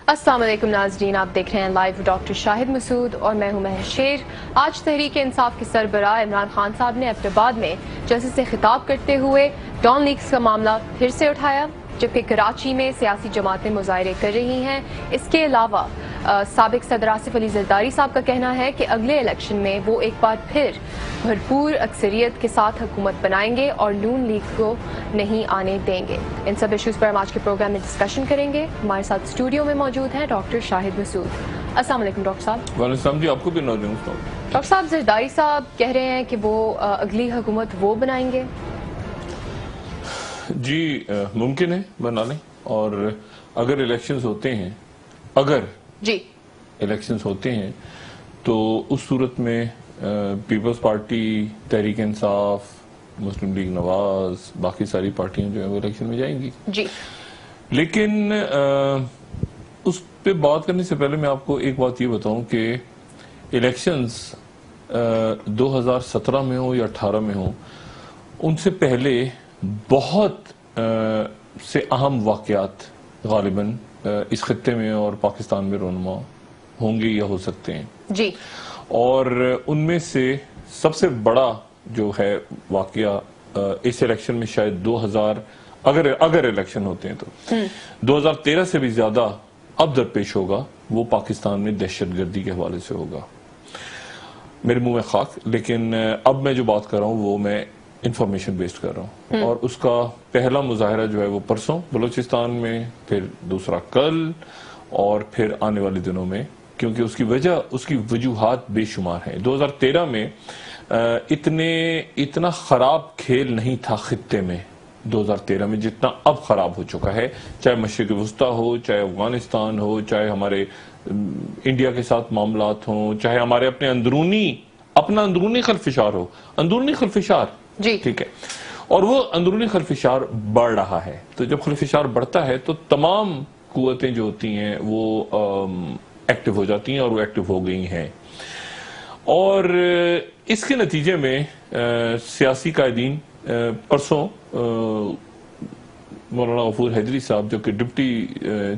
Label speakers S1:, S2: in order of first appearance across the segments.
S1: السلام علیکم ناظرین، آپ دیکھ رہے ہیں لائیو ڈاکٹر شاہد مسعود اور میں ہوں مہر شیر۔ آج تحریک انصاف کے سربراہ عمران خان صاحب نے ایبٹ آباد میں جلسے سے خطاب کرتے ہوئے ڈان لیکس کا معاملہ پھر سے اٹھایا، جبکہ کراچی میں سیاسی جماعتیں مظاہرے کر رہی ہیں۔ اس کے علاوہ سابق صدر آصف علی زرداری صاحب کا کہنا ہے کہ اگلے الیکشن میں وہ ایک بار پھر بھرپور اکثریت کے ساتھ حکومت بنائیں گے اور نون لیگ کو نہیں آنے دیں گے۔ ان سب ایشوز پر ہم آج کے پروگرام میں ڈسکشن کریں گے۔ ہمارے ساتھ اسٹوڈیو میں موجود ہیں ڈاکٹر شاہد مسعود۔ السلام علیکم ڈاکٹر صاحب۔
S2: وعلیکم السلام جی، آپ کو بھی نوجوان
S1: ڈاکٹر صاحب، زرداری صاحب کہہ رہے ہیں کہ وہ اگلی حکومت وہ بنائیں گے۔
S2: جی ممکن ہے بنا لیں، اور اگر الیکشنز ہوتے ہیں الیکشنز ہوتے ہیں تو اس صورت میں پیپلز پارٹی، تحریک انصاف، مسلم لیگ نواز، باقی ساری پارٹیاں جو ہیں وہ الیکشن میں جائیں گی
S1: جی،
S2: لیکن اس پہ بات کرنے سے پہلے میں آپ کو ایک بات یہ بتاؤں کہ الیکشنز 2017 میں ہوں یا 18 میں ہوں، ان سے پہلے بہت سے اہم واقعات غالباً اس خطے میں اور پاکستان میں رونما ہوں گے یا ہو سکتے ہیں
S1: جی، اور
S2: ان میں سے سب سے بڑا جو ہے واقعہ اس الیکشن میں شاید 2000 اگر الیکشن ہوتے ہیں تو 2013 سے بھی زیادہ اب درپیش ہوگا، وہ پاکستان میں دہشت گردی کے حوالے سے ہوگا۔ میرے منہ میں خاک، لیکن اب میں جو بات کر رہا ہوں وہ میں انفارمیشن بیسڈ کر رہا ہوں، اور اس کا پہلا مظاہرہ جو ہے وہ پرسوں بلوچستان میں، پھر دوسرا کل، اور پھر آنے والے دنوں میں، کیونکہ اس کی وجوہات بے شمار ہیں۔ 2013 میں اتنا خراب کھیل نہیں تھا خطے میں 2013 میں جتنا اب خراب ہو چکا ہے، چاہے مشرق وسطیٰ ہو، چاہے افغانستان ہو، چاہے ہمارے انڈیا کے ساتھ معاملات ہوں، چاہے ہمارے اپنا اندرونی خلفشار ہو، اندرونی خلفشار
S1: جی،
S2: ٹھیک ہے، اور وہ اندرونی خلفشار بڑھ رہا ہے۔ تو جب خلفشار بڑھتا ہے تو تمام قوتیں جو ہوتی ہیں وہ ایکٹیو ہو جاتی ہیں، اور وہ ایکٹیو ہو گئی ہیں، اور اس کے نتیجے میں سیاسی قائدین پرسوں مولانا غفور حیدری صاحب، جو کہ ڈپٹی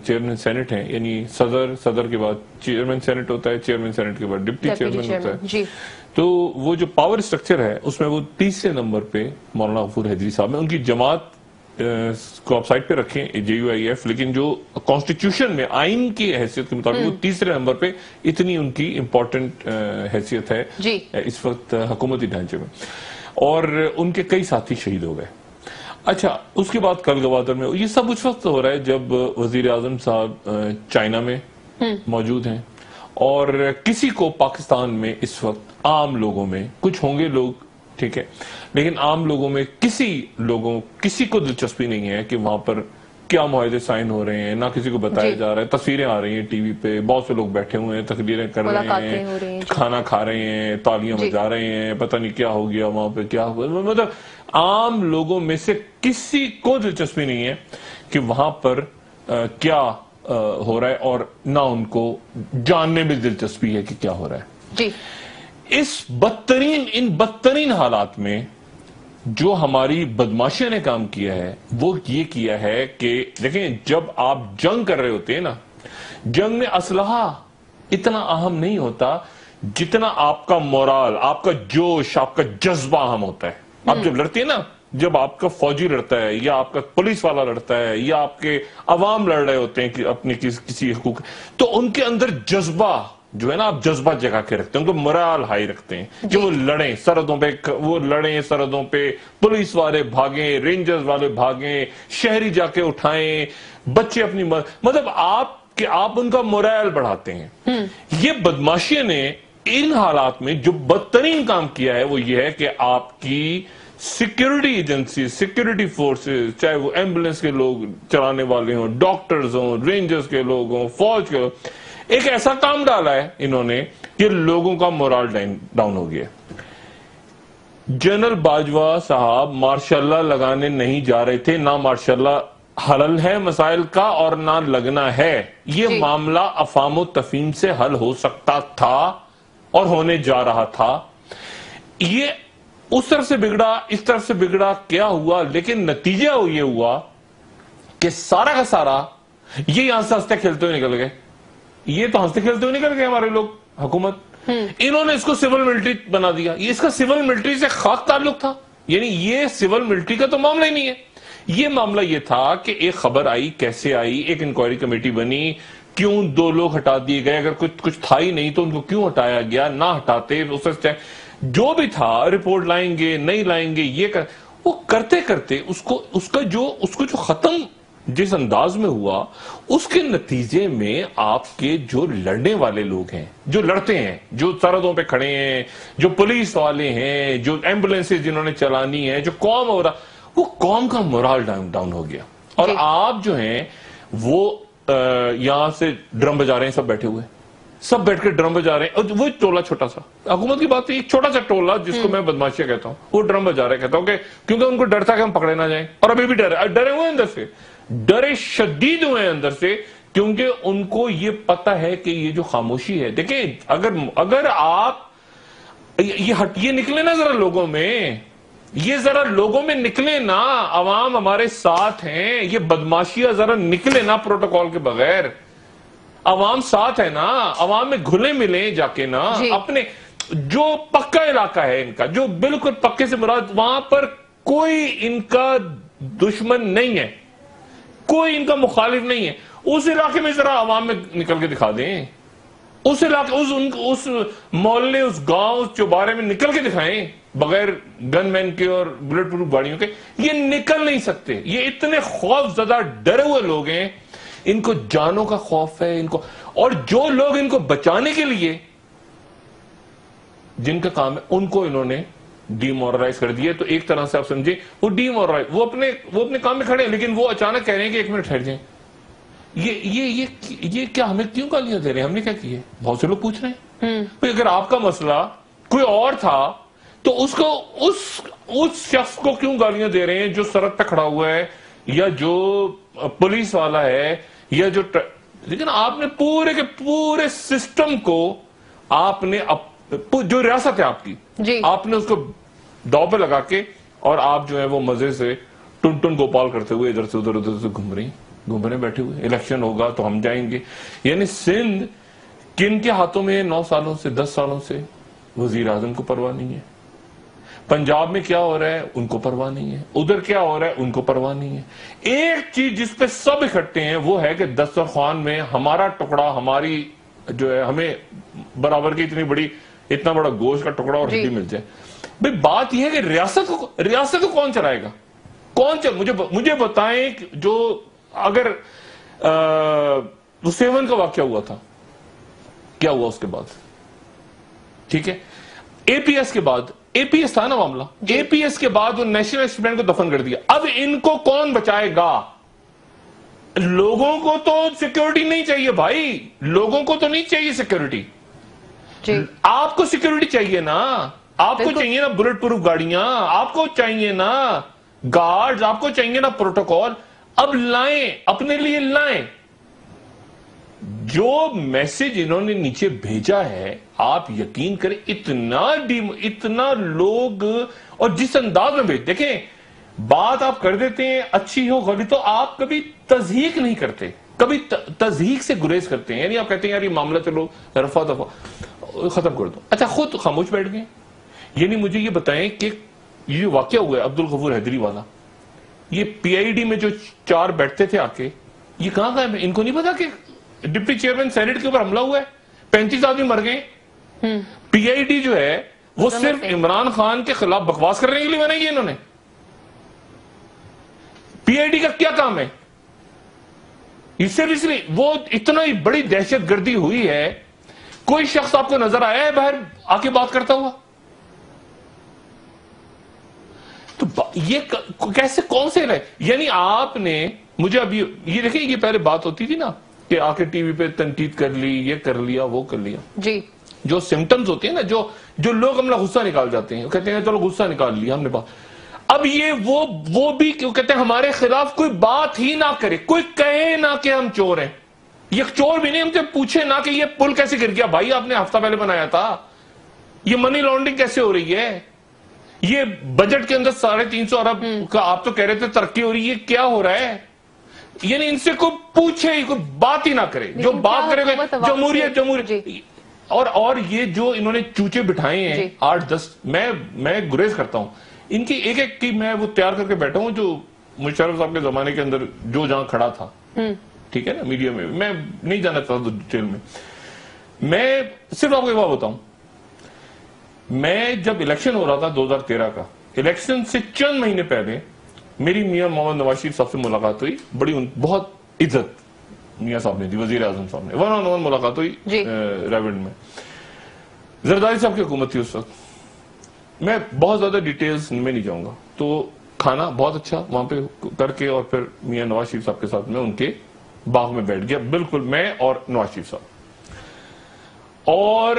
S2: چیئرمین سینٹ ہیں، یعنی صدر کے بعد چیئرمین سینٹ ہوتا ہے، چیئرمین سینٹ کے بعد ڈپٹی چیئرمین ہوتا ہے، تو وہ جو پاور سٹرکچر ہے اس میں وہ تیسرے نمبر پہ مولانا غفور حیدری صاحب ہیں۔ ان کی جماعت کو آپ سائٹ پہ رکھیں JUIF، لیکن جو کانسٹیٹیوشن میں آئین کی حیثیت کے مطابق وہ تیسرے نمبر پہ، اتنی ان کی امپورٹنٹ حیثیت ہے اس وقت حکومتی ڈھانچے میں، اور ان کے کئی ساتھی شہید ہو گئے۔ اچھا، اس کے بعد کل گوادر میں، یہ سب اس وقت ہو رہا ہے جب وزیر اعظم صاحب چائنا میں موجود ہیں، اور کسی کو پاکستان میں اس وقت عام لوگوں میں، کچھ ہوں گے لوگ ٹھیک ہے، لیکن عام لوگوں میں کسی کو دلچسپی نہیں ہے کہ وہاں پر کیا معاہدے سائن ہو رہے ہیں، نہ کسی کو بتایا جا رہا ہے۔ تصویریں آ رہی ہیں ٹی وی پہ، بہت سے لوگ بیٹھے ہوئے ہیں، تقریریں کر رہے ہیں، کھانا کھا رہے ہیں، تالیاں بجا رہے ہیں، پتہ نہیں کیا ہو گیا وہاں پہ، کیا ہو گیا، مطلب عام لوگوں میں سے کسی کو دلچسپی نہیں ہے کہ وہاں پر کیا ہو رہا ہے، اور نہ ان کو جاننے میں دلچسپی ہے کہ کیا ہو رہا ہے۔
S1: جی،
S2: ان بدترین حالات میں جو ہماری بدماشیوں نے کام کیا ہے وہ یہ کیا ہے کہ دیکھیں، جب آپ جنگ کر رہے ہوتے ہیں نا، جنگ میں اسلحہ اتنا اہم نہیں ہوتا جتنا آپ کا مورال، آپ کا جوش، آپ کا جذبہ اہم ہوتا ہے۔ آپ جب لڑتے ہیں نا، جب آپ کا فوجی لڑتا ہے، یا آپ کا پولیس والا لڑتا ہے، یا آپ کے عوام لڑ رہے ہوتے ہیں کہ اپنے کسی حقوق، تو ان کے اندر جذبہ جو ہے نا، آپ جذبہ جگا کے رکھتے ہیں، ان کو مرال ہائی رکھتے ہیں کہ وہ لڑیں سرحدوں پہ، پولیس والے بھاگیں، رینجرز والے بھاگیں، شہری جا کے اٹھائیں، بچے اپنی مطلب آپ ان کا مرال بڑھاتے ہیں۔ یہ بدماشی نے ان حالات میں جو بدترین کام کیا ہے وہ یہ ہے کہ آپ کی سیکیورٹی ایجنسی، سیکیورٹی فورسز، چاہے وہ ایمبولینس کے لوگ چلانے والے ہوں، ڈاکٹرز ہوں، رینجرز کے لوگ ہوں، فوج کے لوگ، ایک ایسا کام ڈالا ہے انہوں نے کہ لوگوں کا مورال ڈاؤن ہو گیا۔ جنرل باجوہ صاحب مارشاء اللہ لگانے نہیں جا رہے تھے، نہ مارشاء اللہ حل ہے مسائل کا اور نہ لگنا ہے۔ یہ معاملہ افہام و تفہیم سے حل ہو سکتا تھا اور ہونے جا رہا تھا۔ یہ اس طرف سے بگڑا، اس طرف سے بگڑا، کیا ہوا، لیکن نتیجہ یہ ہوا کہ سارا کا سارا یہ یہاں سے ہنستے کھیلتے ہوئے نکل گئے، یہ تو ہنستے کھیلتے ہوئے نکل گئے ہمارے لوگ، حکومت. انہوں نے اس کو سول ملٹری بنا دیا. یہ اس کا سول ملٹری سے خاص تعلق تھا، یعنی یہ سول ملٹری کا تو معاملہ ہی نہیں ہے. یہ معاملہ یہ تھا کہ ایک خبر آئی، کیسے آئی، ایک انکوائری کمیٹی بنی، کیوں 2 لوگ ہٹا دیے گئے، اگر کچھ تھا ہی نہیں تو ان کو کیوں ہٹایا گیا، نہ ہٹاتے جو بھی تھا رپورٹ لائیں گے نہیں لائیں گے، وہ کرتے کرتے اس کو جو ختم جس انداز میں ہوا، اس کے نتیجے میں آپ کے جو لڑنے والے لوگ ہیں، جو لڑتے ہیں، جو سرحدوں پہ کھڑے ہیں، جو پولیس والے ہیں، جو ایمبولینسز جنہوں نے چلانی ہے، جو قوم ہو رہا، وہ قوم کا مورال ڈاؤن ہو گیا. اور آپ جو ہیں وہ یہاں سے ڈرم بجا رہے ہیں، سب بیٹھے ہوئے، سب بیٹھ کے ڈرم بجا رہے ہیں. اور وہ ٹولہ چھوٹا سا، حکومت کی بات ہے، ایک چھوٹا سا ٹولہ جس کو میں بدماشیہ کہتا ہوں، وہ ڈرم بجا رہے، کہتا ہوں کہ کیونکہ ان کو ڈر تھا کہ ہم پکڑے نہ جائیں، اور ابھی بھی ڈرے ہوئے اندر سے، ڈرے شدید ہوئے ہیں اندر سے، کیونکہ ان کو یہ پتہ ہے کہ یہ جو خاموشی ہے، دیکھیں اگر آپ یہ نکلے نا ذرا لوگوں میں، یہ ذرا لوگوں میں نکلے نا، عوام ہمارے ساتھ ہیں، یہ بدماشیاں ذرا نکلے نا پروٹوکول کے بغیر، عوام ساتھ ہے نا، عوام میں گھلے ملیں جا کے نا، اپنے جو پکا علاقہ ہے ان کا، جو بالکل پکے سے مراد، وہاں پر کوئی ان کا دشمن نہیں ہے، کوئی ان کا مخالف نہیں ہے، اس علاقے میں ذرا عوام میں نکل کے دکھا دیں، اس علاقے اس محلے، اس گاؤں، اس چوبارے میں نکل کے دکھائیں، بغیر گن مین کے اور بلٹ پروف گاڑیوں کے. یہ نکل نہیں سکتے، یہ اتنے خوف زدہ ڈرے ہوئے لوگ ہیں، ان کو جانوں کا خوف ہے ان کو. اور جو لوگ ان کو بچانے کے لیے جن کا کام ہے، ان کو انہوں نے ڈی مورلائز کر دیا. تو ایک طرح سے آپ سمجھیں وہ ڈی مورلائز، وہ اپنے کام میں کھڑے ہیں، لیکن وہ اچانک کہہ رہے ہیں کہ 1 منٹ ٹھہر جائیں. یہ کیا ہمیں کیوں گالیاں دے رہے ہیں، ہم نے کیا کیے؟ بہت سے لوگ پوچھ رہے ہیں. اگر آپ کا مسئلہ کوئی اور تھا تو اس شخص کو کیوں گالیاں دے رہے ہیں جو سڑک پہ کھڑا ہوا ہے، یا جو پولیس والا ہے، یا لیکن آپ نے پورے کے پورے سسٹم کو، آپ نے جو ریاست ہے آپ کی، آپ نے اس کو داؤ پہ لگا کے، اور آپ جو ہے وہ مزے سے ٹن گوپال کرتے ہوئے ادھر سے ادھر سے گھوم رہے بیٹھے ہوئے. الیکشن ہوگا تو ہم جائیں گے. یعنی سندھ کن کے ہاتھوں میں 9 سالوں سے 10 سالوں سے؟ وزیر اعظم کو پرواہ نہیں ہے. پنجاب میں کیا ہو رہا ہے ان کو پرواہ نہیں ہے، ادھر کیا ہو رہا ہے ان کو پرواہ نہیں ہے. ایک چیز جس پہ سب اکٹھے ہیں وہ ہے کہ دسترخوان میں ہمارا ٹکڑا، ہماری جو ہے، ہمیں برابر کی اتنا بڑا گوشت کا ٹکڑا اور ہڈی مل جائے. بھئی بات یہ ہے کہ ریاست کو کون چلائے گا؟ مجھے بتائیں، جو اگر 7 کا واقعہ ہوا تھا، کیا ہوا اس کے بعد؟ ٹھیک ہے، اے پی ایس کے بعد، اے پی ایس تھا نا معاملہ، اے پی ایس کے بعد وہ نیشنل ایکسپیرمنٹ کو دفن کر دیا. اب ان کو کون بچائے گا؟ لوگوں کو تو سیکیورٹی نہیں چاہیے بھائی، لوگوں کو تو نہیں چاہیے سیکیورٹی. آپ کو سیکیورٹی چاہیے نا، آپ کو چاہیے نا بلٹ پروف گاڑیاں، آپ کو چاہیے نا گارڈز، آپ کو چاہیے نا پروٹوکول. اب لائیں، اپنے لیے لائیں. جو میسج انہوں نے نیچے بھیجا ہے، آپ یقین کریں، اتنا لوگ، اور جس انداز میں بھیج، دیکھیں بات آپ کر دیتے ہیں، اچھی ہو غلط تو آپ کبھی تصحیح نہیں کرتے، کبھی تصحیح سے گریز کرتے ہیں. یعنی آپ کہتے ہیں یار یہ معاملہ چلو رفع دفع ختم کر دو، اچھا خود خاموش بیٹھ گئے. یعنی مجھے یہ بتائیں کہ یہ جو واقعہ ہوا ہے عبدالغفور حیدری والا، یہ پی آئی ڈی میں جو 4 بیٹھتے تھے آ کے، یہ کہاں گئے؟ ان کو نہیں پتا کہ ڈپٹی چیئرمین سینٹ کے اوپر حملہ ہوا ہے، 35 آدمی مر گئے. پی آئی ڈی جو ہے وہ صرف عمران خان کے خلاف بکواس کرنے کے لیے بنائی ہے انہوں نے. پی آئی ڈی کا کیا کام ہے؟ اس لیے وہ اتنا ہی بڑی دہشت گردی ہوئی ہے. کوئی شخص آپ کو نظر آیا ہے باہر آ کے بات کرتا ہوا؟ تو یہ کیسے، کون سے رہے؟ یعنی آپ نے مجھے ابھی یہ دیکھیں، یہ پہلے بات ہوتی تھی نا کہ آ کے ٹی وی پہ تنقید کر لی، یہ کر لیا، وہ کر لیا. جی جو سمٹمز ہوتے ہیں نا، جو لوگ ہمیں غصہ نکال جاتے ہیں، کہتے ہیں چلو غصہ نکال لیا ہم نے بات. اب یہ وہ بھی کیوں کہتے ہیں ہمارے خلاف کوئی بات ہی نہ کرے، کوئی کہے نہ کہ ہم چور ہیں. یہ چور بھی نہیں، ہم سے پوچھے نہ کہ یہ پل کیسے گر گیا بھائی، آپ نے ہفتہ پہلے بنایا تھا. یہ منی لانڈرنگ کیسے ہو رہی ہے؟ یہ بجٹ کے اندر 350 ارب کا آپ تو کہہ رہے تھے ترقی ہو رہی ہے، کیا ہو رہا ہے؟ یعنی ان سے کوئی پوچھے ہی، کوئی بات ہی نہ کرے، جو بات کرے گا جمہوریت اور یہ جو انہوں نے چوچے بٹھائے ہیں 8-10، میں گریز کرتا ہوں ان کی ایک ایک کی، میں وہ تیار کر کے بیٹھا ہوں جو مشرف صاحب کے زمانے کے اندر جو جہاں کھڑا تھا، ٹھیک ہے نا، میڈیا میں نہیں جانا چاہتا ڈیٹیل میں صرف آپ کو ایک بات بتاؤں، میں جب الیکشن ہو رہا تھا 2013 کا، الیکشن سے چند مہینے پہلے میری میاں محمد نواز شریف صاحب سے ملاقات ہوئی، بہت عزت میاں صاحب نے دی، وزیر اعظم صاحب نے 1-on-1 ملاقات ہوئی ریونڈ میں، زرداری صاحب کی حکومت تھی اس وقت، میں بہت زیادہ ڈیٹیلز میں نہیں جاؤں گا، تو کھانا بہت اچھا وہاں پہ کر کے، اور پھر میاں نواز شریف صاحب کے ساتھ میں ان کے باغ میں بیٹھ گیا، بالکل میں اور نواز شریف صاحب، اور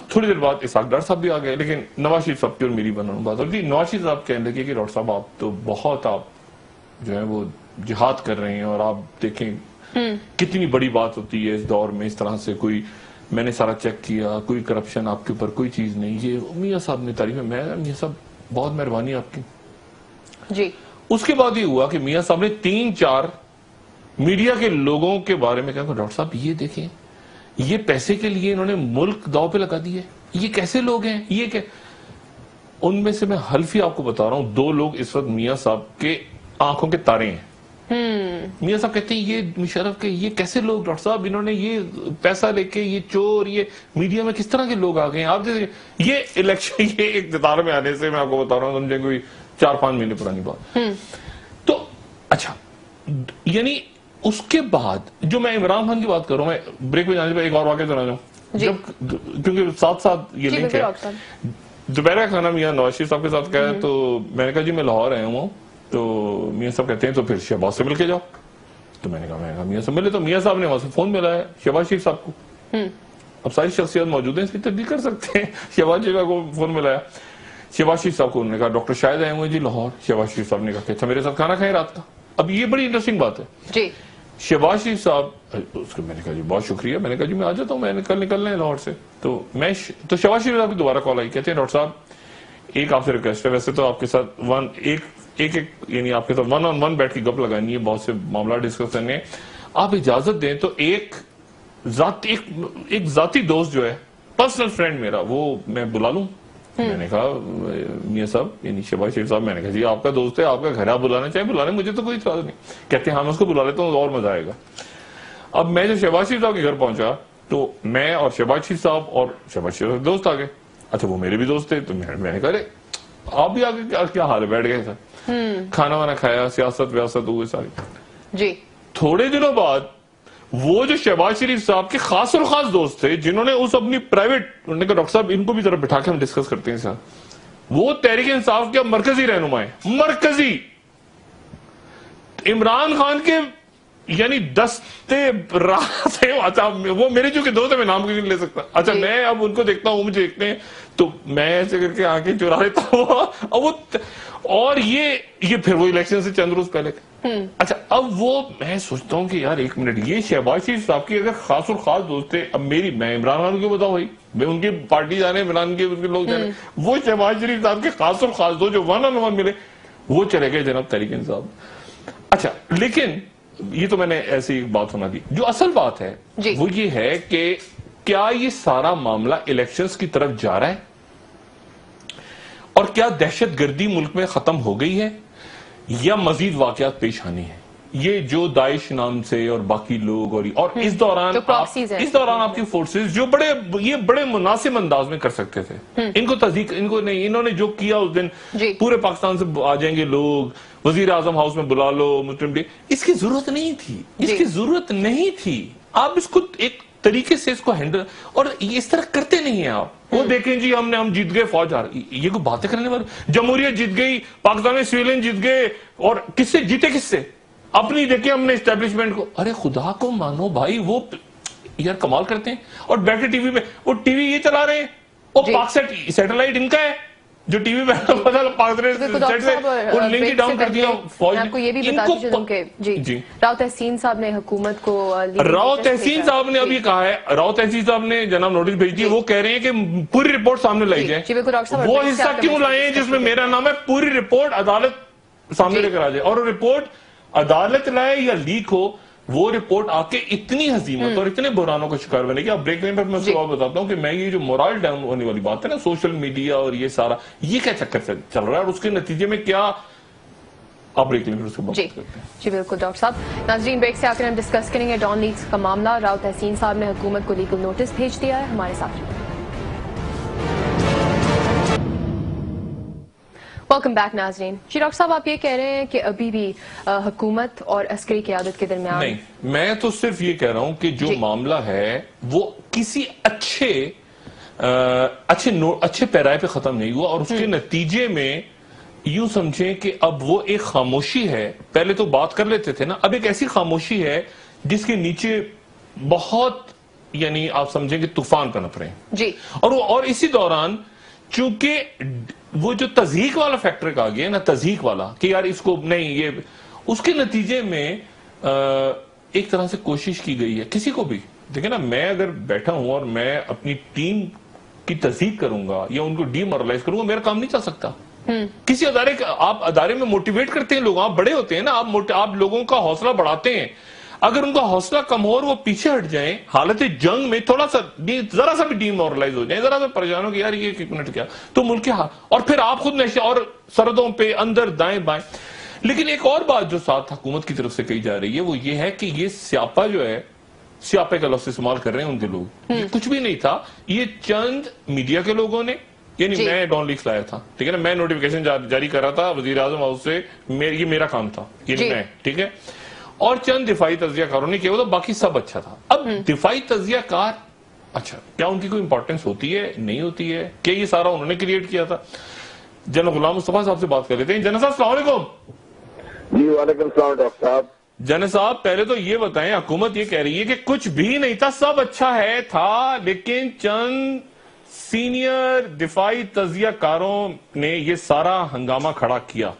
S2: تھوڑی دیر بعد اسحاق ڈار صاحب بھی آ گئے، لیکن نواز شریف صاحب کی اور میری بات ہوتی، نواز شریف صاحب کہنے لگے کہ ڈاکٹر صاحب آپ تو بہت آپ جو ہے وہ جہاد کر رہے ہیں، اور آپ دیکھیں کتنی بڑی بات ہوتی ہے اس دور میں، اس طرح سے کوئی، میں نے سارا چیک کیا، کوئی کرپشن آپ کے اوپر کوئی چیز نہیں، یہ میاں صاحب نے تعریف ہے، میں میاں صاحب بہت مہربانی آپ کی جی۔ اس کے بعد یہ ہوا کہ میاں صاحب نے 3-4 میڈیا کے لوگوں کے بارے میں کہا، ڈاکٹر صاحب یہ دیکھیں، یہ پیسے کے لیے انہوں نے ملک داؤ پہ لگا دیے، یہ کیسے لوگ ہیں، یہ کہ ان میں سے میں حلفی آپ کو بتا رہا ہوں 2 لوگ اس وقت میاں صاحب کے آنکھوں کے تارے ہیں۔ میاں صاحب کہتے ہیں یہ مشرف کے یہ کیسے لوگ، ڈاکٹر صاحب انہوں نے یہ پیسہ لے کے، یہ چور، یہ میڈیا میں کس طرح کے لوگ آ گئے ہیں، آپ جیسے یہ الیکشن، یہ اقتدار میں آنے سے میں آپ کو بتا رہا ہوں، سمجھیں کوئی 4-5 مہینے پرانی بات۔ تو اچھا، یعنی اس کے بعد جو میں عمران خان کی بات کروں، میں بریک میں جانے پہ ایک اور واقعہ سنا جاؤں، کیونکہ ساتھ ساتھ یہ لنک ہے۔ دوپہر کا کھانا میاں نواز شریف صاحب کے ساتھ کہا، تو میں نے کہا جی میں لاہور آیا ہوں، تو میاں صاحب کہتے ہیں تو پھر شہباز سے مل کے جاؤ، تو میں نے کہا میاں صاحب ملے، تو میاں صاحب نے وہاں سے فون ملایا شہباز شریف صاحب کو، اب ساری شخصیات موجود ہیں، اس کی تبدیل کر سکتے ہیں، شہباز شریف کو فون ملایا، شہباز شریف صاحب کو انہوں نے کہا ڈاکٹر شاہد آئے ہوئے جی لاہور، شہباز شریف صاحب نے کہا کہ اچھا میرے ساتھ کھانا کھائیں رات کا۔ اب یہ بڑی انٹرسٹنگ بات ہے، شہباز شریف صاحب، اس کو میں نے کہا جی بہت شکریہ، میں نے کہا جی میں آ جاتا ہوں، میں کل نکلنا ہے لاہور سے، تو شہباز شریف صاحب کی دوبارہ کال آئی، کہتے ہیں ڈاکٹر صاحب ایک آپ سے ریکویسٹ ہے، ویسے تو آپ کے ساتھ ایک یعنی آپ کے ساتھ 1-on-1 بیٹھ کے گپ لگانی ہے، بہت سے معاملات ڈسکس کرنے ہیں، آپ اجازت دیں تو ایک ذاتی دوست جو ہے، پرسنل فرینڈ میرا، وہ میں بلا لوں؟ میں نے کہا میاں صاحب یعنی شہباز شریف صاحب، میں نے کہا جی آپ کا دوست ہے، آپ کا گھر، آپ بلانا چاہیں بلا لیں، مجھے تو کوئی اعتراض نہیں۔ کہتے ہیں ہاں میں اس کو بلا لیتا ہوں اور مزہ آئے گا۔ اب میں جب شہباز شریف صاحب کے گھر پہنچا تو میں اور شہباز شریف صاحب اور شہباز شریف دوست آ گئے، اچھا وہ میرے بھی دوست تھے، تو میں نے کہا آپ بھی آگے کیا حال ہے، بیٹھ گئے سر، کھانا وانا کھایا، سیاست ویاست ہوئے ساری جی۔ تھوڑے دنوں بعد وہ جو شہباز شریف صاحب کے خاص اور خاص دوست تھے، جنہوں نے اس اپنی پرائیویٹ، انہوں نے کہا ڈاکٹر صاحب ان کو بھی ذرا بٹھا کے ہم ڈسکس کرتے ہیں سر، وہ تحریک انصاف کے مرکزی رہنما ہیں، مرکزی عمران خان کے یعنی دستے راہ، اچھا وہ میرے جو کہ دوست ہے میں نام نہیں لے سکتا، اچھا میں اب ان کو دیکھتا ہوں، مجھے دیکھتے ہیں تو میں ایسے کر کے آنکھیں چرا لیتا ہوں، اور یہ پھر وہ الیکشن سے چند روز پہلے، اچھا اب وہ میں سوچتا ہوں کہ یار ایک منٹ، یہ شہباز شریف صاحب کی اگر خاص اور خاص دوست تھے، اب میں عمران خان کو بتاؤں بھائی، میں ان کی پارٹی جانے، عمران کے لوگ جانے، وہ شہباز شریف صاحب کے خاص اور خاص دوست جو 1-on-1 ملے، وہ چلے گئے جناب تحریک انصاف۔ اچھا لیکن یہ تو میں نے ایسی بات سنا دی، جو اصل بات ہے وہ یہ ہے کہ کیا یہ سارا معاملہ الیکشنز کی طرف جا رہا ہے، اور کیا دہشت گردی ملک میں ختم ہو گئی ہے، یا مزید واقعات پیش آنے ہیں، یہ جو داعش نام سے اور باقی لوگ، اور اس دوران آپ کی فورسز جو بڑے مناسب انداز میں کر سکتے تھے، ان کو تصدیق نہیں، انہوں نے جو کیا اس دن، پورے پاکستان سے آ جائیں گے لوگ، وزیر اعظم ہاؤس میں بلا لو، مسلم ڈے، اس کی ضرورت نہیں تھی، آپ اس کو ایک طریقے سے اس کو ہینڈل، اور اس طرح کرتے نہیں ہیں آپ، وہ دیکھیں جی ہم جیت گئے، فوج آ رہی، یہ کوئی باتیں کرنے والے، جمہوریت جیت گئی، پاکستان میں سویلین جیت گئے، اور کس سے جیتے، کس سے؟ اپنی دیکھیں ہم نے اسٹیبلشمنٹ کو، ارے خدا کو مانو بھائی، وہ یار کمال کرتے ہیں، اور بیٹھے ٹی وی پہ، وہ ٹی وی یہ چلا رہے ہیں، وہ پاک سیٹلائٹ ان کا ہے، جو ٹی وی پہ لنک ڈاؤن کر دیا فوج نے۔
S1: آپ کو یہ بھی بتا دیجیے کہ جی راؤ تحسین صاحب نے حکومت کو،
S2: راؤ تحسین صاحب نے اب یہ کہا ہے، راؤ تحسین صاحب نے جناب نوٹس بھیج دی، وہ کہہ رہے ہیں کہ پوری رپورٹ سامنے لائی جائے، وہ حصہ کیوں لائے ہیں جس میں میرا نام ہے، پوری رپورٹ عدالت سامنے لے کر آ جائے، اور رپورٹ عدالت لائے یا لیک ہو، وہ رپورٹ آ کے اتنی ہزیمت اور اتنے بحرانوں کا شکار بنے گی. اب بریک لائن پر میں سوال بتاتا ہوں کہ میں یہ جو مورال ڈاؤن ہونے والی بات ہے نا، سوشل میڈیا اور یہ سارا، یہ کیا چکر سے چل رہا ہے اور اس کے نتیجے میں کیا آپ بریک لائن پر اس کو بات کرتے ہیں؟
S1: جی بالکل ڈاکٹر صاحب. ناظرین بریک سے آ کر ہم ڈسکس کریں گے ڈان لیکس کا معاملہ. راؤ تحسین صاحب نے حکومت کو لیگل نوٹس بھیج دیا ہے. ہمارے ساتھ ویلکم بیک ناظرین. جی ڈاکٹر صاحب آپ یہ کہہ رہے ہیں کہ ابھی بھی حکومت اور عسکری قیادت کے درمیان؟
S2: نہیں، میں تو صرف یہ کہہ رہا ہوں کہ جو معاملہ ہے وہ کسی اچھے پیرائے پہ ختم نہیں ہوا، اور اس کے نتیجے میں یوں سمجھیں کہ اب وہ ایک خاموشی ہے. پہلے تو بات کر لیتے تھے نا، اب ایک ایسی خاموشی ہے جس کے نیچے بہت، یعنی آپ سمجھیں کہ طوفان پنپ رہے ہیں.
S1: جی.
S2: اور اسی دوران چونکہ وہ جو تضحیق والا فیکٹر کہا گیا نا، تضحیق والا کہ یار اس کو نہیں، یہ اس کے نتیجے میں ایک طرح سے کوشش کی گئی ہے کسی کو بھی. دیکھیں نا، میں اگر بیٹھا ہوں اور میں اپنی ٹیم کی تضحیق کروں گا یا ان کو ڈی مورلائز کروں گا، میرا کام نہیں چل سکتا. کسی ادارے کا، آپ ادارے میں موٹیویٹ کرتے ہیں لوگ، آپ بڑے ہوتے ہیں نا، آپ لوگوں کا حوصلہ بڑھاتے ہیں. اگر ان کا حوصلہ کم ہو اور وہ پیچھے ہٹ جائیں، حالت جنگ میں تھوڑا سا ذرا سا بھی ڈی مورلائز ہو جائیں، ذرا سا پریشان ہو کہ یار یہ ایک منٹ کیا، تو ملک اور پھر آپ خود اور سرحدوں پہ اندر دائیں بائیں. لیکن ایک اور بات جو ساتھ حکومت کی طرف سے کہی جا رہی ہے وہ یہ ہے کہ یہ سیاپا جو ہے، سیاپے کا لفظ استعمال کر رہے ہیں ان کے لوگ، یہ کچھ بھی نہیں تھا. یہ چند میڈیا کے لوگوں نے، یعنی میں ڈان لیکس لایا تھا، ٹھیک ہے نا، میں نوٹیفیکیشن جاری کر رہا تھا وزیر اعظم ہاؤس سے، یہ میرا کام تھا، یعنی میں، ٹھیک ہے، اور چند دفاعی تجزیہ کاروں نے کیا، باقی سب اچھا تھا. اب دفاعی تجزیہ کار، اچھا کیا ان کی کوئی امپورٹنس ہوتی ہے، نہیں ہوتی ہے؟ کیا یہ سارا انہوں نے کریٹ کیا تھا؟ جنرل غلام مصطفیٰ صاحب سے بات کر لیتے ہیں. جنرل صاحب السلام علیکم.
S3: جی وعلیکم السلام ڈاکٹر صاحب.
S2: جنرل صاحب پہلے تو یہ بتائیں، حکومت یہ کہہ رہی ہے کہ کچھ بھی نہیں تھا، سب اچھا ہے تھا، لیکن چند سینئر دفاعی تجزیہ کاروں نے یہ سارا ہنگامہ کھڑا کیا.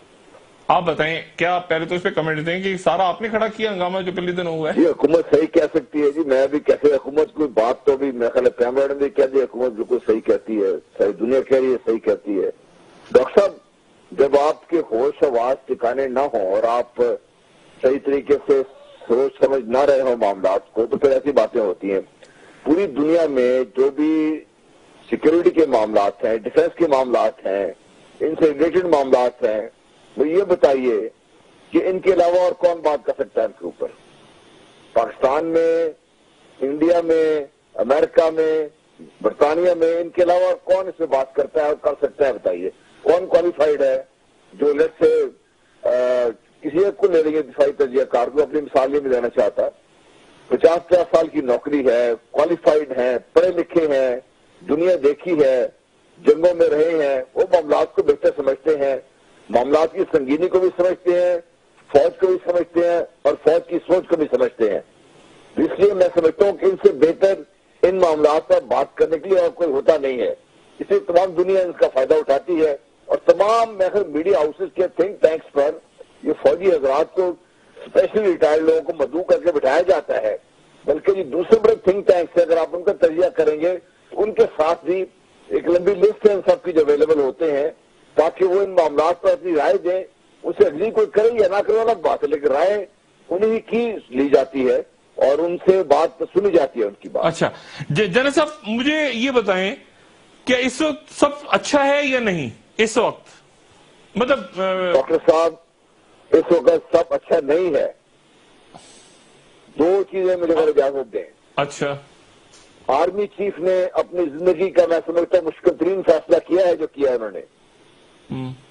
S2: آپ بتائیں، کیا پہلے تو اس پہ کمنٹ دیں کہ سارا آپ نے کھڑا کیا ہنگامہ جو پہلے دن ہوا ہے؟
S3: جی حکومت صحیح کہہ سکتی ہے. جی میں بھی کیسے حکومت کوئی بات تو بھی میرے خیال پیمرا نے بھی کہہ دی، حکومت بالکل صحیح کہتی ہے، ساری دنیا کہہ رہی ہے صحیح کہتی ہے. ڈاکٹر صاحب جب آپ کے ہوش آواز ٹھکانے نہ ہوں اور آپ صحیح طریقے سے سوچ سمجھ نہ رہے ہوں معاملات کو، تو پھر ایسی باتیں ہوتی ہیں. پوری دنیا میں جو بھی سیکیورٹی کے معاملات ہیں، ڈیفنس کے معاملات ہیں، ان سے ریلیٹڈ معاملات ہیں، وہ یہ بتائیے کہ ان کے علاوہ اور کون بات کر سکتا ہے ان کے اوپر؟ پاکستان میں، انڈیا میں، امریکہ میں، برطانیہ میں، ان کے علاوہ کون اس میں بات کرتا ہے اور کر سکتا ہے؟ بتائیے کون کوالیفائڈ ہے جو لیٹ سے کسی ایک کو لے رہی ہے دفاعی تجزیہ کار کو. اپنی مثال یہ میں دینا چاہتا، 50 سال کی نوکری ہے، کوالیفائڈ ہیں، پڑھے لکھے ہیں، دنیا دیکھی ہے، جنگوں میں رہے ہیں، وہ معاملات کو بہتر سمجھتے ہیں، معاملات کی سنگینی کو بھی سمجھتے ہیں، فوج کو بھی سمجھتے ہیں اور فوج کی سوچ کو بھی سمجھتے ہیں. اس لیے میں سمجھتا ہوں کہ ان سے بہتر ان معاملات پر بات کرنے کے لیے اور کوئی ہوتا نہیں ہے. اس سے تمام دنیا ان کا فائدہ اٹھاتی ہے اور تمام میڈیا ہاؤسز کے تھنک ٹینکس پر یہ فوجی حضرات کو اسپیشلی ریٹائرڈ لوگوں کو مدعو کر کے بٹھایا جاتا ہے. بلکہ یہ دوسرے بڑے تھنک ٹینکس ہیں، اگر آپ ان کا تجزیہ کریں گے تو ان کے ساتھ بھی ایک لمبی لسٹ ہے ان سب کی جو اویلیبل ہوتے ہیں، تاکہ وہ ان معاملات پر اپنی رائے دیں. اسے اگلی کوئی کرے یا نہ کرے الگ بات ہے، لیکن رائے انہیں کی لی جاتی ہے اور ان سے بات سنی جاتی ہے ان کی بات.
S2: اچھا جنرل صاحب مجھے یہ بتائیں، کیا اس وقت سب اچھا ہے یا نہیں؟ اس وقت مطلب
S3: ڈاکٹر صاحب اس وقت سب اچھا نہیں ہے. دو چیزیں مجھے اجازت دیں.
S2: اچھا،
S3: آرمی چیف نے اپنی زندگی کا میں سمجھتا ہوں مشکل ترین فیصلہ کیا ہے جو کیا ہے انہوں نے،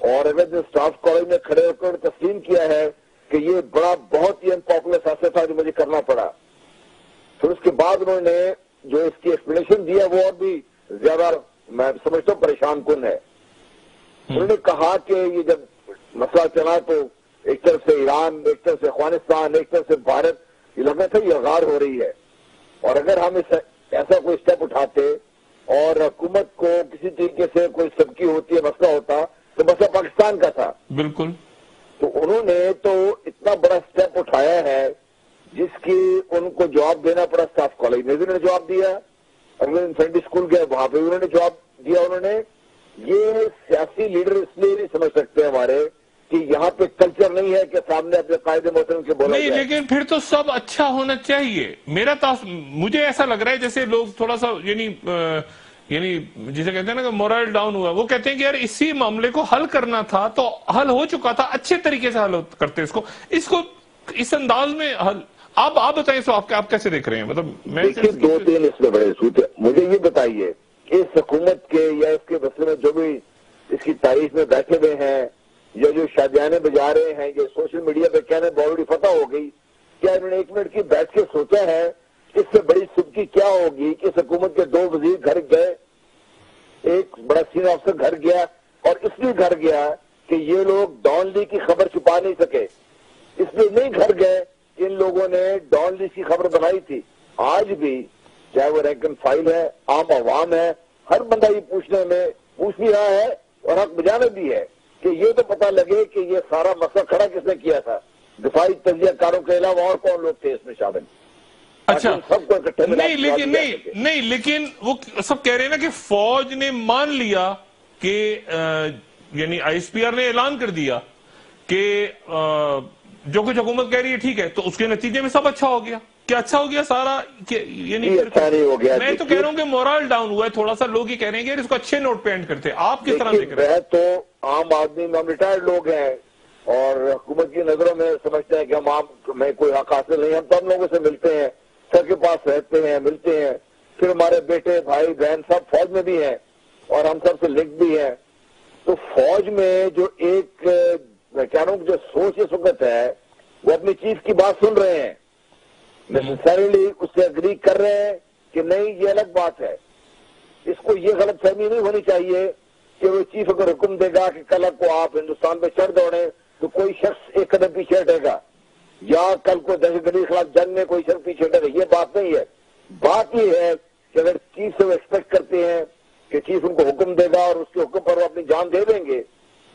S3: اور اگر اسٹاف کالج میں کھڑے ہو کر تسلیم کیا ہے کہ یہ بہت ہی انپاپولر فیصلہ تھا جو مجھے کرنا پڑا. پھر اس کے بعد انہوں نے جو اس کی ایکسپلینیشن دی ہے وہ اور بھی زیادہ میں سمجھتا ہوں پریشان کن ہے. انہوں نے کہا کہ یہ جب مسئلہ چلا تو ایک طرف سے ایران، ایک طرف سے افغانستان، ایک طرف سے بھارت، یہ لگنا تھا یہ غار ہو رہی ہے، اور اگر ہم ایسا کوئی اسٹیپ اٹھاتے اور حکومت کو کسی طریقے سے کوئی سبکی ہوتی ہے، مسئلہ ہوتا تو مسئلہ پاکستان کا تھا. بالکل. تو انہوں نے تو اتنا بڑا اسٹیپ اٹھایا ہے جس کی ان کو جواب دینا پڑا. اسٹاف کالج میں بھی انہوں نے جواب دیا، انفینٹری اسکول گئے وہاں پہ بھی انہوں نے جواب دیا. انہوں نے یہ سیاسی لیڈر اس لیے نہیں سمجھ سکتے ہمارے کہ یہاں پہ کلچر نہیں ہے کہ سامنے اپنے قائد محترم کے بولا
S2: نہیں
S3: جائے.
S2: لیکن پھر تو سب اچھا ہونا چاہیے. مجھے ایسا لگ رہا ہے جیسے لوگ تھوڑا سا یعنی جسے کہتے ہیں نا کہ مورل ڈاؤن ہوا, وہ کہتے ہیں کہ یار اسی معاملے کو حل کرنا تھا تو حل ہو چکا تھا, اچھے طریقے سے حل کرتے اس کو اس انداز میں حل. آپ بتائیں اس کو, آپ کیسے دیکھ رہے ہیں؟ مطلب میں
S3: دیکھیے 2-3 اس میں بڑے سوت ہے. مجھے یہ بتائیے کہ اس حکومت کے یا اس کے مسئلے میں جو بھی اس کی تاریخ میں بیٹھے ہوئے ہیں یا جو شادیانے بجا رہے ہیں یا سوشل میڈیا پہ کہنے باوری فتح ہو گئی, کیا انہوں نے 1 منٹ کی بیٹھ کے سوچا ہے اس سے بڑی سبکی کیا ہوگی کہ اس حکومت کے 2 وزیر گھر گئے, ایک بڑا سینئر افسر گھر گیا اور اس لیے گھر گیا کہ یہ لوگ ڈان لی کی خبر چھپا نہیں سکے, اس لیے نہیں گھر گئے کہ ان لوگوں نے ڈان لی کی خبر بنائی تھی. آج بھی چاہے وہ رینک اینڈ فائل ہے, عام عوام ہے, ہر بندہ یہ پوچھ بھی رہا ہے اور حق بجانا بھی ہے کہ یہ تو پتہ لگے کہ یہ سارا مسئلہ کھڑا کس نے کیا تھا. دفاعی تجزیہ کاروں کے علاوہ اور کون لوگ تھے اس میں شامل؟
S2: اچھا
S3: سب کو اکٹھے
S2: نہیں لیکن وہ سب کہہ رہے ہیں نا کہ فوج نے مان لیا کہ یعنی آئی ایس پی آر نے اعلان کر دیا کہ جو کچھ حکومت کہہ رہی ہے ٹھیک ہے, تو اس کے نتیجے میں سب اچھا ہو گیا. کیا اچھا ہو گیا سارا؟ یعنی
S3: اچھا نہیں ہو گیا.
S2: میں تو کہہ رہا ہوں کہ مورال ڈاؤن ہوا ہے تھوڑا سا. لوگ ہی کہہ رہے ہیں کہ اس کو اچھے نوٹ پہ اینڈ کرتے. آپ کس طرح دیکھ رہے ہیں؟
S3: تو عام آدمی میں ریٹائرڈ لوگ ہیں اور حکومت کی نظروں میں سمجھتے ہیں کہ ہمیں کوئی حق حاصل نہیں. ہم تو ہم لوگوں سے ملتے ہیں, سر کے پاس رہتے ہیں, ملتے ہیں, پھر ہمارے بیٹے بھائی بہن سب فوج میں بھی ہیں اور ہم سب سے لنک بھی ہیں. تو فوج میں جو ایک میں کہہ رہا ہوں جو سوچ اس وقت ہے وہ اپنی چیف کی بات سن رہے ہیں, نیسیسریلی اس سے اگری کر رہے ہیں کہ نہیں یہ الگ بات ہے. اس کو یہ غلط فہمی نہیں ہونی چاہیے کہ وہ چیف اگر حکم دے گا کہ کل کو آپ ہندوستان پہ چڑھ دوڑیں تو کوئی شخص 1 قدم پیچھے ہٹے گا, یا کل کو دہشت گردی کے خلاف جنگ میں کوئی شخص پیچھے ہٹے گا. یہ بات نہیں ہے. بات یہ ہے کہ اگر چیف سے وہ ایکسپیکٹ کرتے ہیں کہ چیف ان کو حکم دے گا اور اس کے حکم پر وہ اپنی جان دے دیں گے,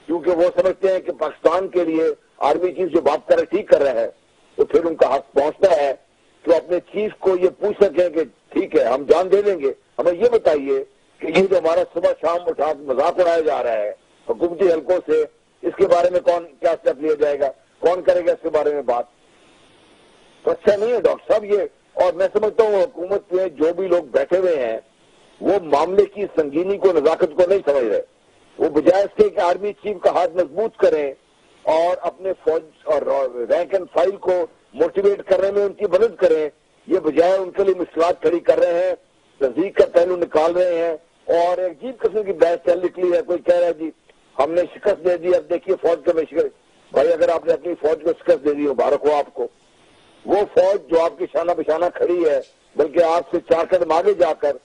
S3: کیونکہ وہ سمجھتے ہیں کہ پاکستان کے لیے آرمی چیف جو بات کر رہے ٹھیک کر رہے ہیں, تو پھر ان کا حق پہنچتا ہے تو اپنے چیف کو یہ پوچھ سکیں کہ ٹھیک ہے ہم جان دے دیں گے. ہمیں یہ بتائیے کہ یہ جو ہمارا صبح شام اٹھا مذاق اڑایا جا رہا ہے حکومتی حلقوں سے, اس کے بارے میں کیا اسٹیپ لیا جائے گا, کون کرے گا اس کے بارے میں بات؟ تو اچھا نہیں ہے ڈاکٹر صاحب یہ. اور میں سمجھتا ہوں حکومت میں جو بھی لوگ بیٹھے ہوئے ہیں وہ معاملے کی سنگینی کو, نزاکت کو نہیں سمجھ رہے. وہ بجائے اس کے کہ آرمی چیف کا ہاتھ مضبوط کریں اور اپنے فوج اور رینک اینڈ فائل کو موٹیویٹ کرنے میں ان کی مدد کریں, یہ بجائے ان کے لیے مشکلات کھڑی کر رہے ہیں, تصدیق کا پہلو نکال رہے ہیں. اور ایک عجیب قسم کی بحث چل نکلی ہے. کوئی کہہ رہا ہے جی ہم نے شکست دے دی, اب دیکھیے فوج کا میں شکست. بھائی اگر آپ نے اپنی فوج کو شکست دے دی مبارک ہو آپ کو. وہ فوج جو آپ کی شانہ بشانہ کھڑی ہے, بلکہ آپ سے 4 قدم آگے جا کر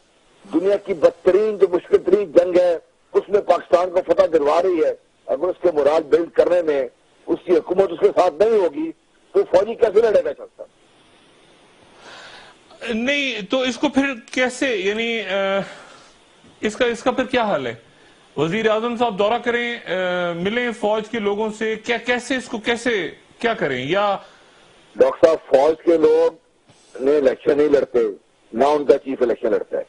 S3: دنیا کی بدترین جو مشکل ترین جنگ ہے اس میں پاکستان کو فتح دلوا رہی ہے, اگر اس کے مراد بلڈ کرنے میں اس کی حکومت اس کے ساتھ نہیں ہوگی تو فوجی کیسے لڑے گا سکتا؟
S2: نہیں تو اس کو پھر کیسے, یعنی اس کا پھر کیا حل ہے؟ وزیر اعظم صاحب دورہ کریں, ملیں فوج کے لوگوں سے, کیسے اس کو کیا کریں؟ یا
S3: ڈاکٹر صاحب فوج کے لوگ نے الیکشن نہیں لڑتے, نہ ان کا چیف الیکشن لڑتا ہے.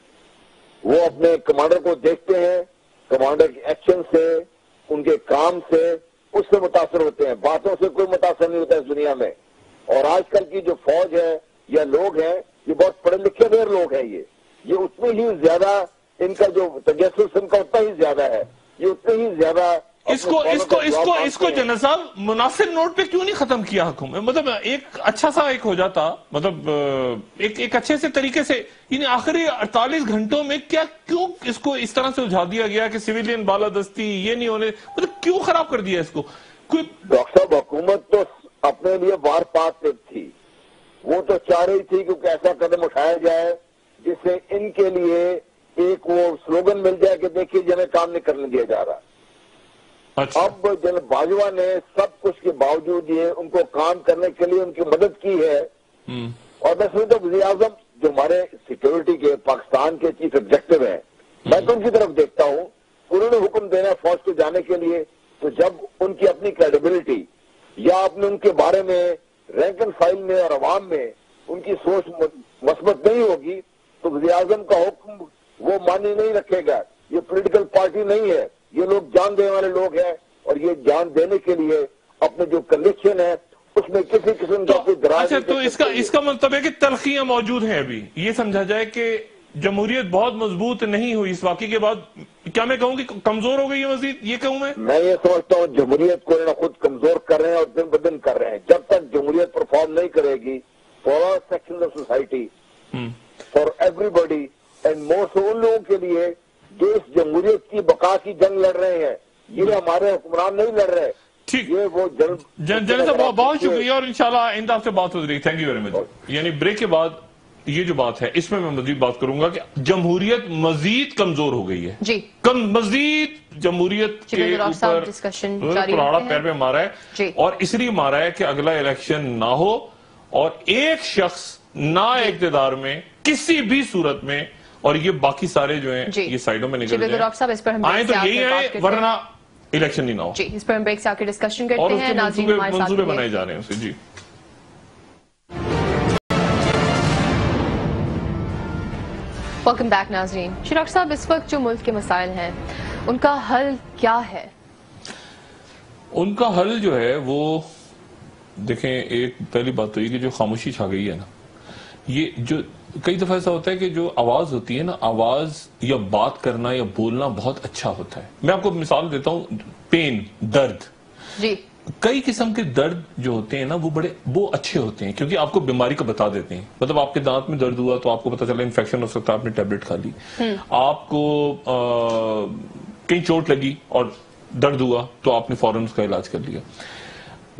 S3: وہ اپنے کمانڈر کو دیکھتے ہیں, کمانڈر کے ایکشن سے, ان کے کام سے, اس سے متاثر ہوتے ہیں. باتوں سے کوئی متاثر نہیں ہوتا اس دنیا میں. اور آج کل کی جو فوج ہے یا لوگ ہیں یہ بہت پڑھے لکھے ہوئے لوگ ہیں. یہ اتنے ہی زیادہ ان کا جو تجسس ان کا اتنا ہی زیادہ ہے, یہ اتنے ہی زیادہ
S2: اس کو جنرل صاحب مناسب نوٹ پہ کیوں نہیں ختم کیا حکم؟ مطلب ایک اچھا سا ایک ہو جاتا, مطلب ایک اچھے سے طریقے سے, یعنی آخری 48 گھنٹوں میں کیوں اس کو اس طرح سے الجھا دیا گیا کہ سویلین بالادستی یہ نہیں ہونے, مطلب کیوں خراب کر دیا اس کو؟
S3: ڈاکٹر صاحب حکومت تو اپنے لیے وار پاس تھی, وہ تو چاہ رہی تھی کیونکہ ایسا قدم اٹھایا جائے جس سے ان کے لیے ایک وہ سلوگن مل جائے کہ دیکھیے جنہیں کام نہیں کرنے دیا جا رہا.
S2: اچھا.
S3: اب جنرل باجوہ نے سب کچھ کے باوجود یہ ان کو کام کرنے کے لیے ان کی مدد کی ہے. اور میں سمجھتا ہوں وزیر اعظم جو ہمارے سیکورٹی کے پاکستان کے چیف ایگزیکٹو ہیں, میں تو ان کی طرف دیکھتا ہوں, انہوں نے حکم دینا فوج کو جانے کے لیے, تو جب ان کی اپنی کریڈیبلٹی یا اپنے ان کے بارے میں رینک اینڈ فائل میں اور عوام میں ان کی سوچ مثبت نہیں ہوگی تو وزیر اعظم کا حکم وہ مانی نہیں رکھے گا. یہ پولیٹیکل پارٹی نہیں ہے, یہ لوگ جان دینے والے لوگ ہیں, اور یہ جان دینے کے لیے اپنے جو کنوکشن ہے اس میں کسی قسم کا کوئی دراز.
S2: اچھا تو اس کا مطلب ہے کہ تلخیاں موجود ہیں ابھی. یہ سمجھا جائے کہ جمہوریت بہت مضبوط نہیں ہوئی اس واقعے کے بعد. کیا میں کہوں کہ کمزور ہو گئی ہے مزید؟ یہ کہوں
S3: میں یہ سمجھتا ہوں جمہوریت کو خود کمزور کر رہے ہیں اور دن بدن کر رہے ہیں. جب تک جمہوریت پرفارم نہیں کرے گی for all section of society, for everybody and most, ان لوگوں کے لیے جو اس جمہوریت کی بقا کی جنگ لڑ رہے ہیں, یہ ہمارے حکمران نہیں لڑ رہے.
S2: ٹھیک,
S3: یہ وہ
S2: جنرل صاحب بہت شکریہ اور انشاءاللہ آئندہ آپ سے بات ہو رہی ہے. Thank you very much. یعنی بریک کے بعد یہ جو بات ہے اس میں مزید بات کروں گا کہ جمہوریت مزید کمزور ہو گئی ہے
S1: جی,
S2: مزید جمہوریت کے اوپر کلاڑا پیر پہ مارا ہے, اور اس لیے مارا ہے کہ اگلا الیکشن نہ ہو اور ایک شخص نہ اقتدار میں کسی بھی صورت میں, اور یہ باقی سارے جو ہیں یہ سائڈوں میں نکل جائیں. آئیں تو یہی آئیں ورنہ الیکشن نہیں نہ ہو.
S1: جی, اس پر ہم بریک سے آ کے ڈسکشن کرتے ہیں. ناظرین
S2: منصوبے بنائے جا رہے ہیں اسے. جی
S1: ویلکم بیک ناظرین. ڈاکٹر صاحب, اس وقت جو ملک کے مسائل ہیں ان کا حل کیا ہے؟
S2: ان کا حل جو ہے وہ دیکھیں, ایک پہلی بات تو یہ کہ جو خاموشی چھا گئی ہے نا, یہ جو کئی دفعہ ایسا ہوتا ہے کہ جو آواز ہوتی ہے نا, آواز یا بات کرنا یا بولنا بہت اچھا ہوتا ہے. میں آپ کو مثال دیتا ہوں, پین, درد.
S1: جی,
S2: کئی قسم کے درد جو ہوتے ہیں نا وہ اچھے ہوتے ہیں کیونکہ آپ کو بیماری کو بتا دیتے ہیں. مطلب آپ کے دانت میں درد ہوا تو آپ کو پتا چلا انفیکشن ہو سکتا ہے, آپ نے ٹیبلٹ کھا لی. آپ کو کہیں چوٹ لگی اور درد ہوا تو آپ نے فوراً اس کا علاج کر لیا.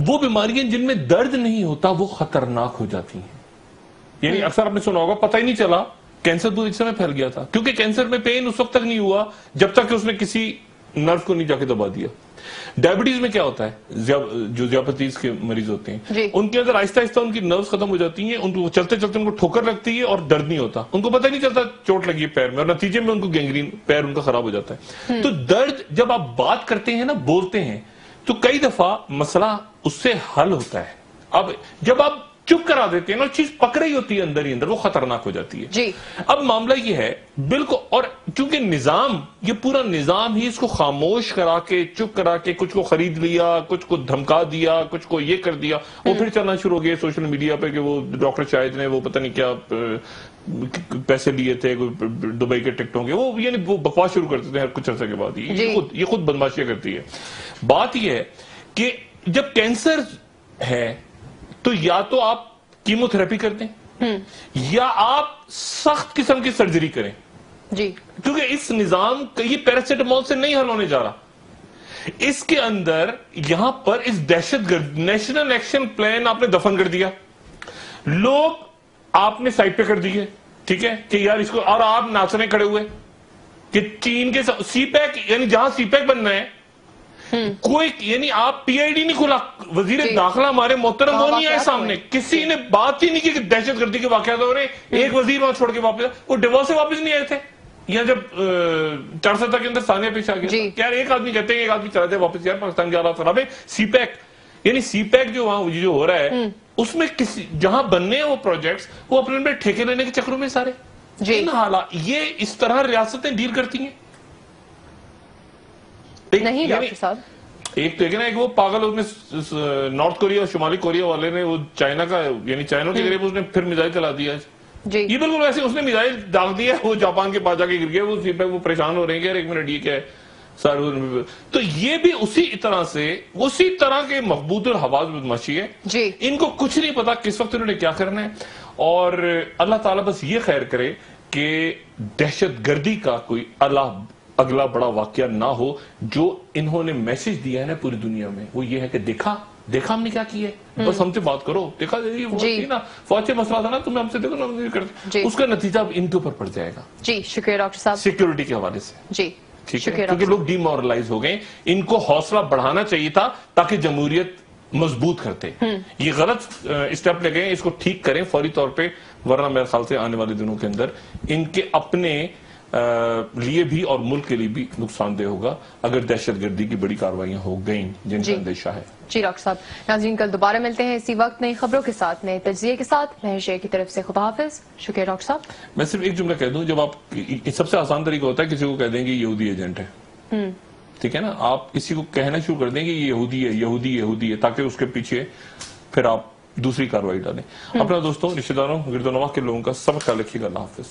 S2: وہ بیماریاں جن میں درد نہیں ہوتا وہ خطرناک ہو جاتی ہیں. یعنی اکثر آپ نے سنا ہوگا, پتہ ہی نہیں چلا کینسر تو اس میں پھیل گیا تھا, کیونکہ کینسر میں پین اس وقت تک نہیں ہوا جب تک کہ اس نے کسی نرو کو نہیں جا کے دبا دیا. ڈائبٹیز میں کیا ہوتا ہے, جو ذیابطیس کے مریض ہوتے ہیں ان کے اندر آہستہ آہستہ ان کی نروز ختم ہو جاتی ہیں, ان کو چلتے چلتے ان کو ٹھوکر لگتی ہے اور درد نہیں ہوتا, ان کو پتہ نہیں چلتا چوٹ لگی ہے پیر میں, اور نتیجے میں ان کو گینگرین, پیر ان کا خراب ہو جاتا ہے. تو درد جب آپ بات کرتے ہیں نا, بولتے ہیں, تو کئی دفعہ مسئلہ اس سے حل ہوتا ہے. اب جب آپ چپ کرا دیتے ہیں نا, چیز پکڑ رہی ہوتی ہے اندر ہی اندر, وہ خطرناک ہو جاتی ہے.
S1: جی,
S2: اب معاملہ یہ ہے بالکل, اور چونکہ نظام, یہ پورا نظام ہی اس کو خاموش کرا کے, چپ کرا کے, کچھ کو خرید لیا, کچھ کو دھمکا دیا, کچھ کو یہ کر دیا, وہ پھر چلنا شروع ہو گیا سوشل میڈیا پہ کہ وہ ڈاکٹر شاہد نے وہ پتہ نہیں کیا پیسے لیے تھے دبئی کے ٹکٹوں کے, وہ یعنی وہ بکواس شروع کرتے تھے کچھ عرصے کے بعد. یہ خود بدماشیاں کرتی ہے. بات یہ ہے کہ جب کینسر ہے تو یا تو آپ کیمو تھراپی کر دیں یا آپ سخت قسم کی سرجری کریں.
S1: جی,
S2: کیونکہ اس نظام یہ پیراسیٹامول سے نہیں حل ہونے جا رہا. اس کے اندر یہاں پر اس دہشت گرد نیشنل ایکشن پلان آپ نے دفن کر دیا, لوگ آپ نے سائٹ پہ کر دیے, ٹھیک ہے, کہ یار اس کو, اور آپ ناچنے کھڑے ہوئے کہ چین کے سی پیک, یعنی جہاں سی پیک بننا ہے کوئی, یعنی آپ پی آئی ڈی نہیں کھلا, وزیر داخلہ ہمارے محترم وہ نہیں آئے سامنے, کسی نے بات ہی نہیں کی کہ دہشت گردی کے واقعات ہو رہے ہیں. ایک وزیر وہاں چھوڑ کے واپس, وہ ڈیوورس سے واپس نہیں آئے تھے. یہاں جب 4 سال کے اندر ثانیہ پیش آ گیا, یار ایک آدمی کہتے ہیں ایک آدمی چلا جائے واپس, یار پاکستان کے حالات خراب ہے. سی پیک, یعنی سی پیک جو وہاں جو ہو رہا ہے اس میں کسی جہاں بننے ہیں وہ پروجیکٹس, وہ اپنے ٹھیکے لینے کے چکروں میں سارے. ان حالات یہ اس طرح ریاستیں ڈیل کرتی ہیں.
S1: نہیں ڈاکٹر صاحب,
S2: ایک تو ایک وہ پاگل اس میں نارتھ کوریا اور شمالی کوریا والے نے وہ چائنا کا, یعنی چائنا کے قریب اس نے پھر میزائل چلا دیا. یہ بالکل ویسے اس نے میزائل ڈال دیا, وہ جاپان کے پاس جا کے گر گیا, وہ پریشان ہو رہے ہیں کہ ایک منٹ یہ کیا ہے. تو یہ بھی اسی طرح سے اسی طرح کے مقبوض الحواس بدماشی ہے. ان کو کچھ نہیں پتا کس وقت انہوں نے کیا کرنا ہے, اور اللہ تعالیٰ بس یہ خیر کرے کہ دہشت گردی کا کوئی اگلا بڑا واقعہ نہ ہو. جو انہوں نے میسج دیا ہے نا پوری دنیا میں, وہ یہ ہے کہ دیکھا ہم نے کیا کیا ہے, بس ہم سے بات کرو. دیکھا نا فوج سے مسئلہ تھا نا, تمہیں ہم سے دیکھو نا کرتے, اس کا نتیجہ اب ان کے اوپر پڑ جائے گا.
S1: جی شکریہ ڈاکٹر صاحب, سیکیورٹی
S2: کے حوالے سے.
S1: جی
S2: ٹھیک ہے, کیونکہ لوگ ڈی مورلائز ہو گئے, ان کو حوصلہ بڑھانا چاہیے تھا تاکہ جمہوریت مضبوط کرتے. یہ غلط اسٹیپ لے گئے, اس کو ٹھیک کریں فوری طور پہ, ورنہ میرے خیال سے آنے والے دنوں کے اندر ان کے اپنے لیے بھی اور ملک کے لیے بھی نقصان دہ ہوگا اگر دہشت گردی کی بڑی کاروائیاں ہو گئیں جن کا اندیشہ ہے.
S1: جی ڈاکٹر صاحب, ناظرین کل دوبارہ ملتے ہیں اسی وقت نئی خبروں کے ساتھ, نئے تجزیے کے ساتھ. مہر شیر کی طرف سے خدا حافظ. شکریہ ڈاکٹر صاحب.
S2: میں صرف ایک جملہ کہہ دوں, جب آپ سب سے آسان طریقہ ہوتا ہے کسی کو کہہ دیں گے یہودی ایجنٹ ہے, ٹھیک ہے نا, آپ کسی کو کہنا شروع کر دیں کہ یہ یہودی ہے, یہودی یہودی ہے, تاکہ اس کے پیچھے پھر آپ دوسری کاروائی ڈالیں. اپنا دوستوں, رشتہ داروں, گرد و نواح کے لوگوں کا سب خیال رکھیے گا. اللہ حافظ.